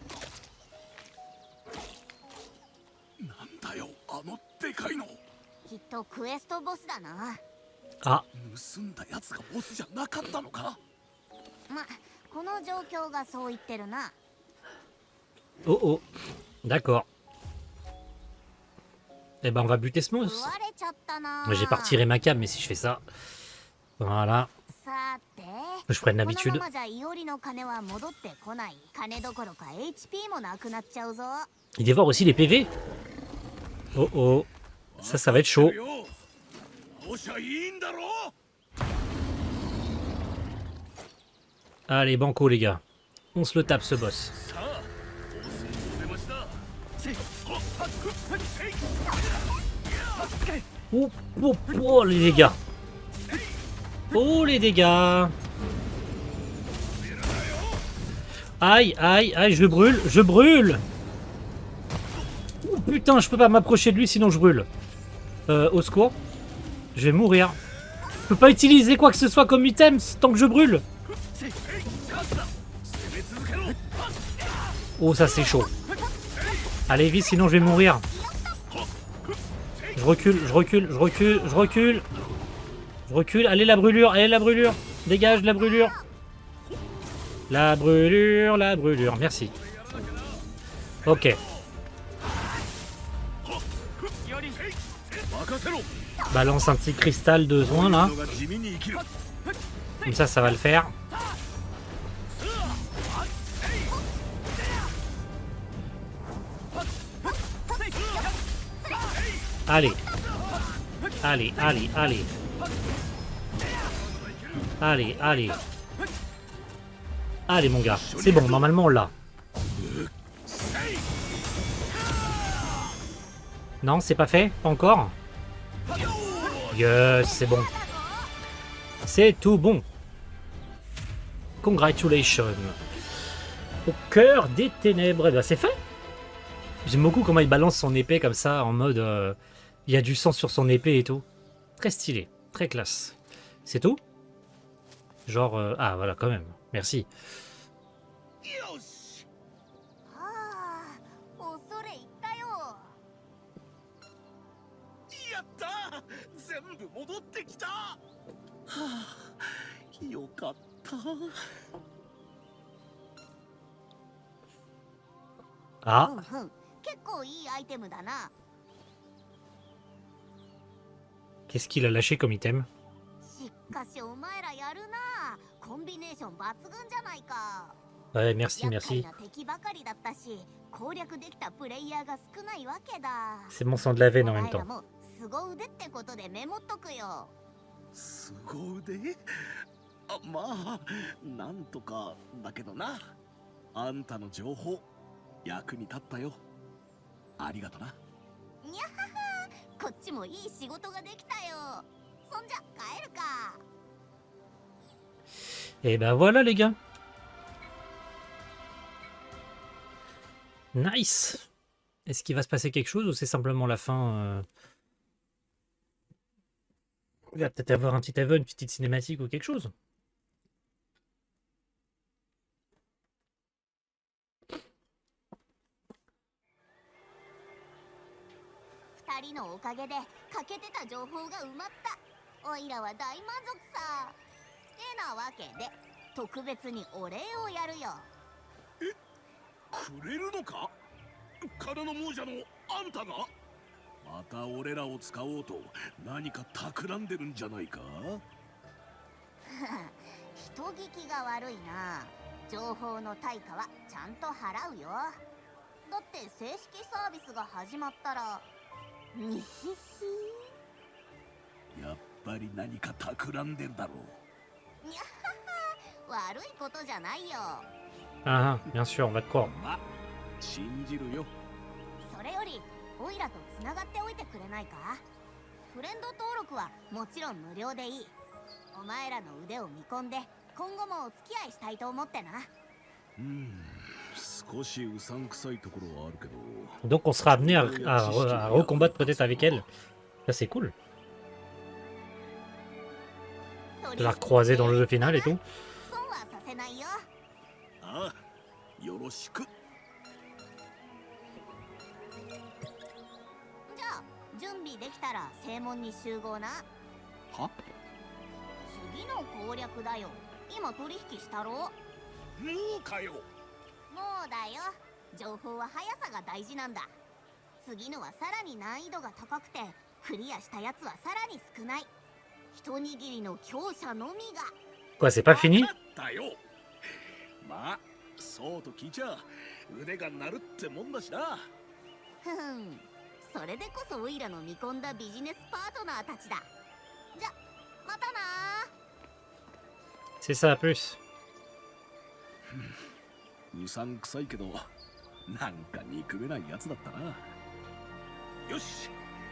Ah. 盗んだやつがボスじゃなかったのか。ま、この状況がそう言ってるな。 Oh oh. D'accord. Eh ben, on va buter ce 壊 monstre. れちゃったな。 J'ai pas retiré ma cam, mais si je fais ça... Voilà. さて、 Je prenne この l'habitude. ままじゃイオリの金は戻ってこない。金どころか HP もなくなっちゃうぞ。 Il dévore aussi les PV. Oh oh. Ça va être chaud. 倒しゃいいんだろ。 Allez, banco, les gars. On se le tape, ce boss. さあ、ボスの出ました。せい、ほっはっふっふっせい。 Oh, oh, oh, les dégâts. Oh, les dégâts. Aïe, aïe, aïe, je brûle, je brûle. Oh, putain, je peux pas m'approcher de lui, sinon je brûle. Au secours. Je vais mourir. Je peux pas utiliser quoi que ce soit comme item tant que je brûle. Oh, ça c'est chaud. Allez, vite, sinon je vais mourir. Je recule, je recule, je recule, je recule. Je recule. Allez, la brûlure, allez, la brûlure. Dégage la brûlure. La brûlure, la brûlure. Merci. Ok. Balance un petit cristal de soin là. Comme ça va le faire. Allez. Allez, allez, allez. Allez, allez. Allez mon gars, c'est bon, normalement on l'a. Non, c'est pas fait? Pas encore? Yes, c'est bon. C'est tout bon. Congratulations. Au cœur des ténèbres. Eh ben, c'est fait. J'aime beaucoup comment il balance son épée comme ça, en mode... il y a du sang sur son épée et tout. Très stylé, très classe. C'est tout? Genre... ah, voilà, quand même. Merci. よし。はあ、恐れ入ったよ。やったー。全部戻ってきた。はあ、よかった。 Ah, ふん、結構いいアイテムだな。 qu'est-ce qu'il a lâché comme item? しかしお前らやるな。コンビネーション抜群じゃないか。 Ouais, merci, 厄介 merci. な敵ばかりだったし、攻略できたプレイヤーが少ないわけだ。 C'est mon sang de la veine en お même 前ら temps. も凄腕ってことでメモっとくよ。すご腕。あ、まあなんとかだけどな。あんたの情報役に立ったよ。ありがとな。にゃはは、こっちもいい仕事ができたよ。そんじゃ帰るか。 Et ben voilà les gars. Nice. Est-ce qu'il va se passer quelque chose ou c'est simplement la fin Il va peut-être avoir un petit event, une petite cinématique ou quelque chose. 二人のおかげで欠けてた情報が埋まった。おいらは大満足さ。てなわけで特別にお礼をやるよ。くれるのか？金の亡者のあんたが？また俺らを使おうと何か企んでるんじゃないか？人聞きが悪いな。情報の対価はちゃんと払うよ。だって正式サービスが始まったらにひひ。やっぱり何か企んでるだろう。にゃはは、悪いことじゃないよ。Ah, bien sûr, on va te croire. ま、信じるよ。それよりオイラとつながっておいてくれないか？フレンド登録はもちろん無料でいい。お前らの腕を見込んで今後もお付き合いしたいと思ってな。少しうさんくさいところはあるけど。 Donc on sera amené à recombattre peut-être avec elle. Ça c'est cool. De la recroiser dans le jeu final et tout. 損はさせないよ。ああ、よろしく。じゃあ準備できたら正門に集合な。は？次の攻略だよ。今取引したろ。もうかよ。うだよ。情報は速さが大事なんだ。次のはさらに難易度が高くてクリアしたやつはさらに少ない。一握りの強者のみが。 Quoi, c'est pas fini? だよ。まあ、そうと聞いちゃ腕が鳴るってもんだしな。ふふん、それでこそオイラの見込んだビジネスパートナーたちだ。じゃ、またな。 C'est ça, plus. うさんくさいけどなんか憎めないやつだったな。よし、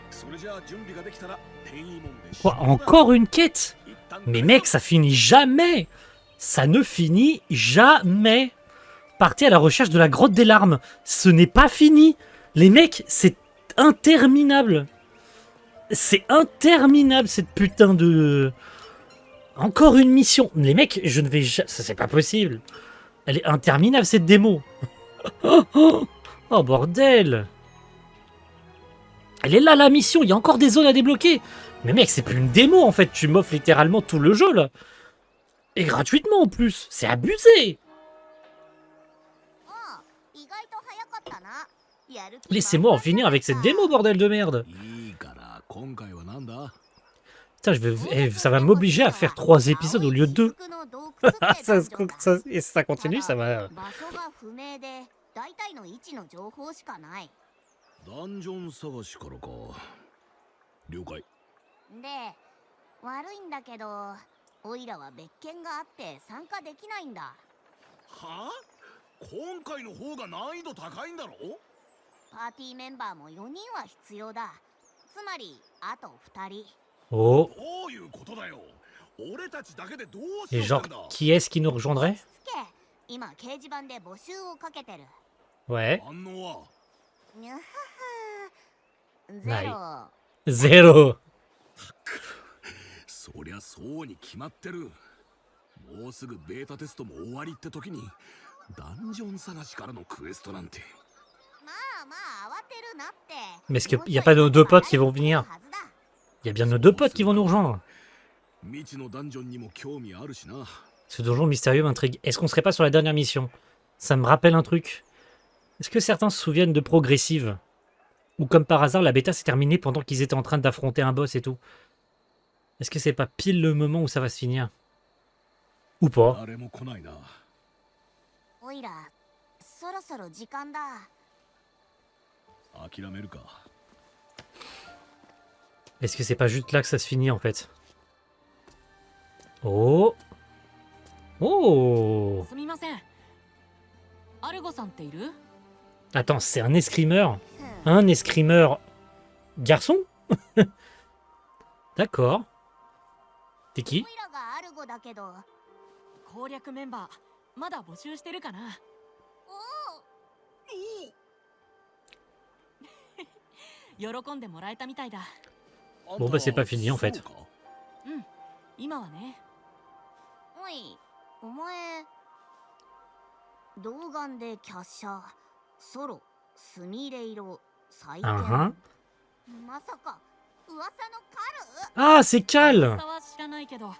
それじゃあ準備ができたら転移門で。 Quoi, encore une quête? Mais mec, ça finit jamais! Ça ne finit jamais! Partez à la recherche de la grotte des larmes. Ce n'est pas fini! Les mecs, c'est interminable! C'est interminable cette putain de... Encore une mission! Les mecs, je ne vais jamais... Ça, c'est pas possible! Elle est interminable cette démo! Oh bordel! Elle est là la mission, il y a encore des zones à débloquer! Mais mec, c'est plus une démo en fait, tu m'offres littéralement tout le jeu là! Et gratuitement en plus! C'est abusé! Laissez-moi en finir avec cette démo, bordel de merde! Putain, ça va m'obliger à faire 3 épisodes au lieu de 2. Et si ça continue, ça va... ダンジョン探しからか。了解。で、悪いんだけど、オイラは別件があって参加できないんだ。はあ？今回の方が難易度高いんだろ？パーティーメンバーも4人は必要だ。つまり、あと2人。Oh! どういうことだよ。俺たちだけでどうし Et よう genre, かんだ。 qui est-ce qui nous rejoindrait? 今、掲示板で募集をかけてる。 Ouais. 反応は？にゃはは。ゼロ。 Zéro! そりゃそうに決まってる。もうすぐベータテストも終わりって時にダンジョン探しからのクエストなんて。まあまあ慌てるなって。 Mais est-ce qu'il n'y a pas nos 2 potes qui vont venir? Il y a bien nos 2 potes qui vont nous rejoindre. 未知のダンジョンにも興味あるしな。 Ce donjon mystérieux m'intrigue. Est-ce qu'on serait pas sur la dernière mission? Ça me rappelle un truc. Est-ce que certains se souviennent de Progressive? Ou comme par hasard, la bêta s'est terminée pendant qu'ils étaient en train d'affronter un boss et tout. Est-ce que c'est pas pile le moment où ça va se finir? Ou pas? 誰も来ないな。おいら、そろそろ時間だ。諦めるか。 Est-ce que c'est pas juste là que ça se finit en fait? Oh! Oh! すみません。アルゴさんっている？ Attends, c'est un escrimeur? Un escrimeur garçon? D'accord. T'es qui? おいらがアルゴだけど。攻略メンバーまだ募集してるかな？お喜んでもらえたみたいだ。 Bon, bah, c'est pas fini, en fait. そうか今はね。おい、お前童顔で華奢ソロスミレ色再建、 Ah, まさか噂のカル ah, c'est Cal. 噂は知らないけど、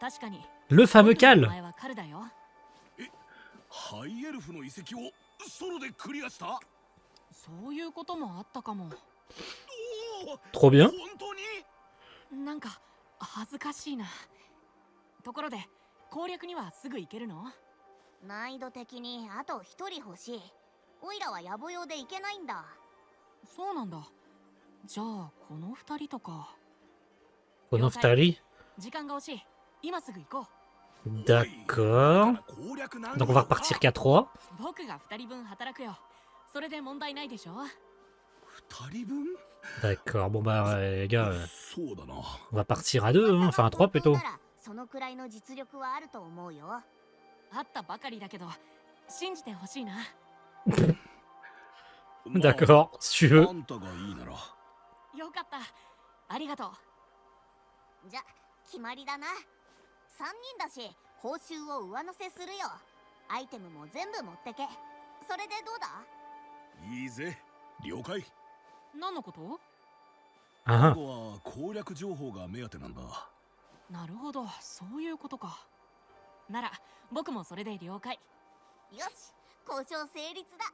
確かに Le fameux 僕の名 Cal. 前はカルだよ。ハイエルフの遺跡をソロでクリアした。そういうこともあったかも。おお Trop bien. 本当に。なんか恥ずかしいな。ところで攻略にはすぐ行けるの？難易度的にあと一人欲しい。オイラは野暮用で行けないんだ。そうなんだ。じゃあこの二人とか。 Konoftari. 時間が惜しい。今すぐ行こ D'accord. 攻略なん Donc on va repartir qu'à 3. う。僕が二人分働くよ。それで問題ないでしょ？二人分 D'accord. Bon, bah, les gars, そうだな。 on va partir à 2, hein. Enfin à 3 plutôt. ならそのくらいの実力はあると思うよ。あったばかりだけど信じてほしいな。D'accord, si tu veux. あんたがいいなら。よかった。ありがとう。じゃ決まりだな。3人だし報酬を上乗せするよ。アイテムも全部持ってけ。それでどうだ？いいぜ。了解。何のこと？ Ah, ここは攻略情報が目当てなんだ。なるほど、そういうことか。なら僕もそれで了解。よし、交渉成立だ。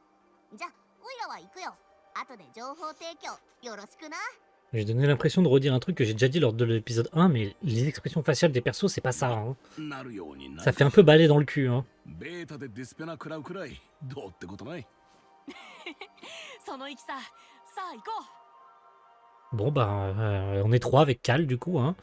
じゃオイラは行くよ。後で情報提供よろしくな。 j'ai donné l'impression de redire un truc que j'ai déjà dit lors de l'épisode 1, mais les expressions faciales des persos, c'est pas ça. Hein. なるようにな Ça fait un peu balai dans le cul. Hein. ベータでディスペナ食らうくらいどうってことない。その行きさ。さあ行こう。Bon, bah, on est 3 avec Cal du coup. Hein.